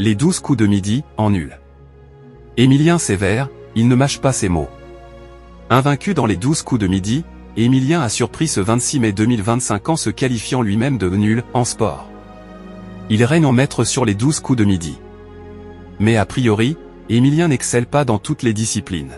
Les 12 coups de midi, en nul. Émilien sévère, il ne mâche pas ses mots. Invaincu dans les 12 coups de midi, Émilien a surpris ce 26 mai 2025 en se qualifiant lui-même de nul en sport. Il règne en maître sur les 12 coups de midi. Mais a priori, Émilien n'excelle pas dans toutes les disciplines.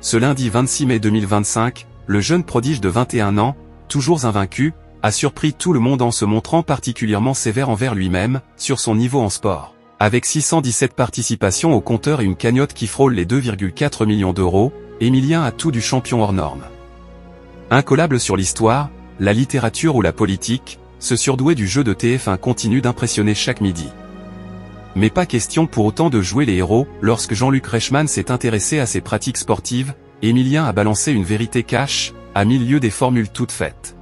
Ce lundi 26 mai 2025, le jeune prodige de 21 ans, toujours invaincu, a surpris tout le monde en se montrant particulièrement sévère envers lui-même, sur son niveau en sport. Avec 617 participations au compteur et une cagnotte qui frôle les 2,4 millions d'euros, Émilien a tout du champion hors norme. Incollable sur l'histoire, la littérature ou la politique, ce surdoué du jeu de TF1 continue d'impressionner chaque midi. Mais pas question pour autant de jouer les héros. Lorsque Jean-Luc Reichmann s'est intéressé à ses pratiques sportives, Émilien a balancé une vérité cash, à milieu des formules toutes faites.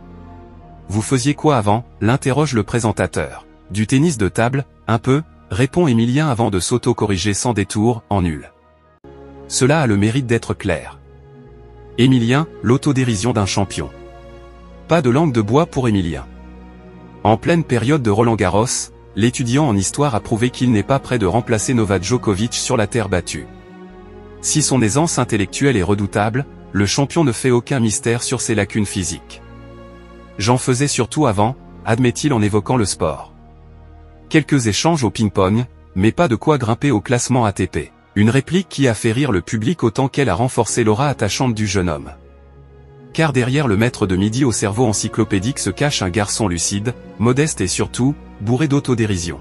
Vous faisiez quoi avant? L'interroge le présentateur. Du tennis de table, un peu, répond Émilien avant de s'auto-corriger sans détour, en nul. Cela a le mérite d'être clair. Émilien, l'autodérision d'un champion. Pas de langue de bois pour Émilien. En pleine période de Roland-Garros, l'étudiant en histoire a prouvé qu'il n'est pas prêt de remplacer Novak Djokovic sur la terre battue. Si son aisance intellectuelle est redoutable, le champion ne fait aucun mystère sur ses lacunes physiques. J'en faisais surtout avant, admet-il en évoquant le sport. Quelques échanges au ping-pong, mais pas de quoi grimper au classement ATP. Une réplique qui a fait rire le public autant qu'elle a renforcé l'aura attachante du jeune homme. Car derrière le maître de midi au cerveau encyclopédique se cache un garçon lucide, modeste et surtout, bourré d'autodérision.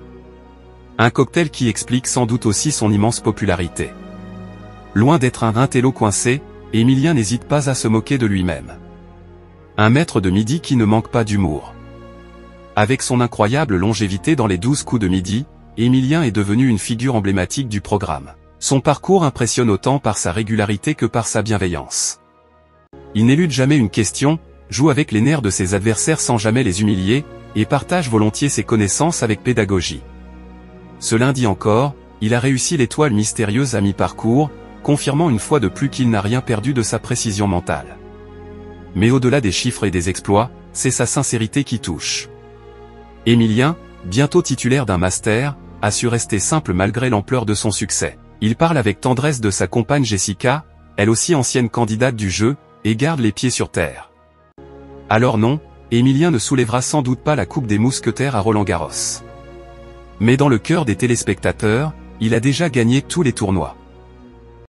Un cocktail qui explique sans doute aussi son immense popularité. Loin d'être un intello coincé, Émilien n'hésite pas à se moquer de lui-même. Un maître de midi qui ne manque pas d'humour. Avec son incroyable longévité dans les 12 coups de midi, Émilien est devenu une figure emblématique du programme. Son parcours impressionne autant par sa régularité que par sa bienveillance. Il n'élude jamais une question, joue avec les nerfs de ses adversaires sans jamais les humilier, et partage volontiers ses connaissances avec pédagogie. Ce lundi encore, il a réussi l'étoile mystérieuse à mi-parcours, confirmant une fois de plus qu'il n'a rien perdu de sa précision mentale. Mais au-delà des chiffres et des exploits, c'est sa sincérité qui touche. Émilien, bientôt titulaire d'un master, a su rester simple malgré l'ampleur de son succès. Il parle avec tendresse de sa compagne Jessica, elle aussi ancienne candidate du jeu, et garde les pieds sur terre. Alors non, Émilien ne soulèvera sans doute pas la coupe des mousquetaires à Roland-Garros. Mais dans le cœur des téléspectateurs, il a déjà gagné tous les tournois.